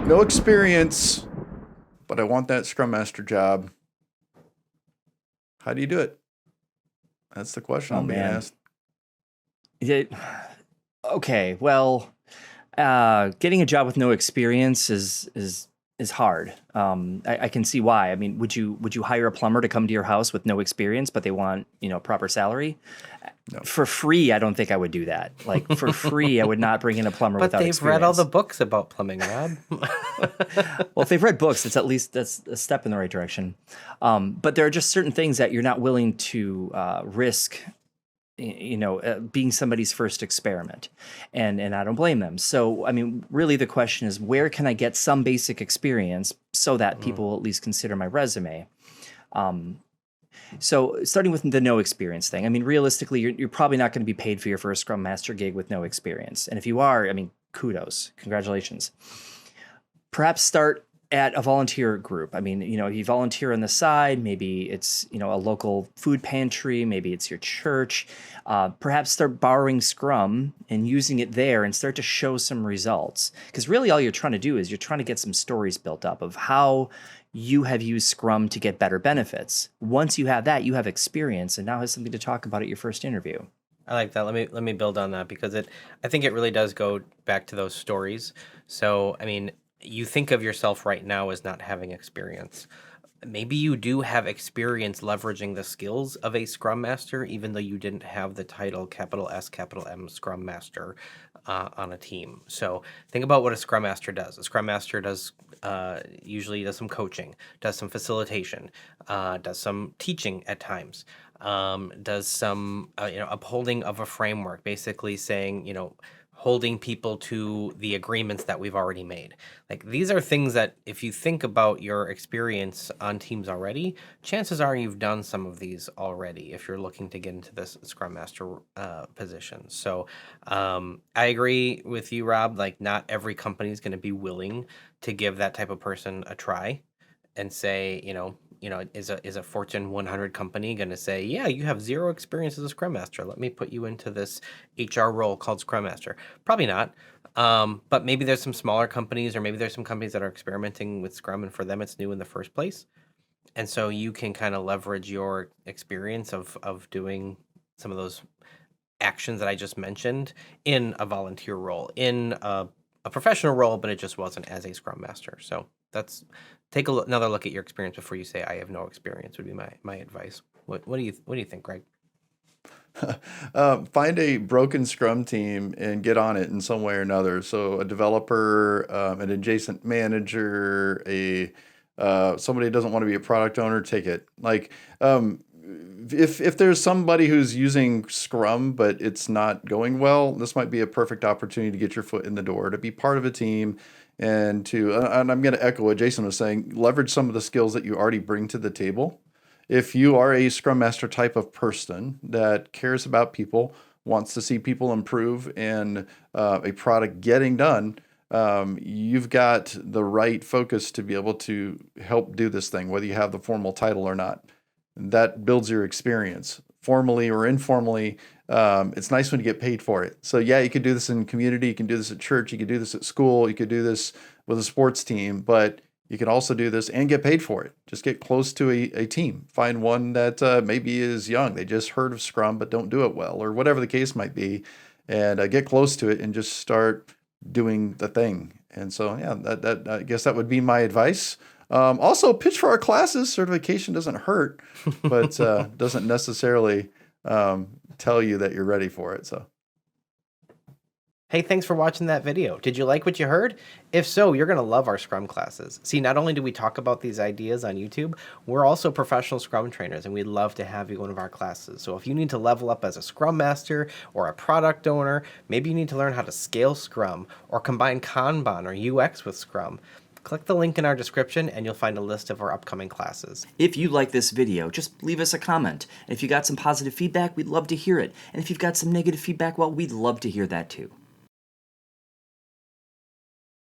no experience, but I want that Scrum Master job. How do you do it? That's the question Oh I'm being man. asked. It, okay, well, getting a job with no experience is hard. I can see why. I mean, would you hire a plumber to come to your house with no experience, but they want proper salary? No. For free, I don't think I would do that. Like for free, I would not bring in a plumber But without they've read all the experience. books about plumbing, Rob. Well, if they've read books, that's a step in the right direction. But there are just certain things that you're not willing to risk being somebody's first experiment, and I don't blame them. So, I mean, really, the question is, where can I get some basic experience so that Mm. people will at least consider my resume? So, starting with the no experience thing, I mean, realistically, you're probably not going to be paid for your first Scrum Master gig with no experience, and if you are, I mean, kudos, congratulations. Perhaps start at a volunteer group. I mean, you volunteer on the side, maybe it's, a local food pantry, maybe it's your church. Perhaps start borrowing Scrum and using it there and start to show some results. Because really all you're trying to do is you're trying to get some stories built up of how you have used Scrum to get better benefits. Once you have that, you have experience and now has something to talk about at your first interview. I like that. Let me build on that because I think it really does go back to those stories. So, I mean, you think of yourself right now as not having experience. Maybe you do have experience leveraging the skills of a Scrum Master, even though you didn't have the title capital S, capital M Scrum Master on a team. So think about what a Scrum Master does. A Scrum Master does usually does some coaching, does some facilitation, does some teaching at times, does some upholding of a framework, basically saying holding people to the agreements that we've already made. Like these are things that if you think about your experience on teams already, chances are you've done some of these already if you're looking to get into this Scrum Master position. So I agree with you, Rob. Like not every company is going to be willing to give that type of person a try and say, is a Fortune 100 company going to say, yeah, you have zero experience as a Scrum Master. Let me put you into this HR role called Scrum Master. Probably not. But maybe there's some smaller companies, or maybe there's some companies that are experimenting with Scrum, and for them it's new in the first place. And so you can kind of leverage your experience of doing some of those actions that I just mentioned in a volunteer role, in a professional role, but it just wasn't as a Scrum Master. So that's take another look at your experience before you say I have no experience would be my advice. What do you think, Greg? Find a broken Scrum team and get on it in some way or another. So a developer, an adjacent manager, a somebody who doesn't want to be a product owner, take it. Like if there's somebody who's using Scrum but it's not going well, this might be a perfect opportunity to get your foot in the door, to be part of a team, and I'm going to echo what Jason was saying, leverage some of the skills that you already bring to the table. If you are a Scrum Master type of person that cares about people, wants to see people improve and a product getting done, you've got the right focus to be able to help do this thing, whether you have the formal title or not. That builds your experience, formally or informally. It's nice when you get paid for it. So yeah, you could do this in community, you can do this at church, you could do this at school, you could do this with a sports team, but you can also do this and get paid for it. Just get close to a team. Find one that maybe is young. They just heard of Scrum but don't do it well, or whatever the case might be, and get close to it and just start doing the thing. And so, yeah, that I guess that would be my advice. Also, pitch for our classes. Certification doesn't hurt, but doesn't necessarily tell you that you're ready for it. So. Hey, thanks for watching that video. Did you like what you heard? If so, you're going to love our Scrum classes. See, not only do we talk about these ideas on YouTube, we're also professional Scrum trainers, and we'd love to have you in one of our classes. So if you need to level up as a Scrum Master or a product owner, maybe you need to learn how to scale Scrum or combine Kanban or UX with Scrum, click the link in our description and you'll find a list of our upcoming classes. If you like this video, just leave us a comment. And if you got some positive feedback, we'd love to hear it. And if you've got some negative feedback, well, we'd love to hear that too.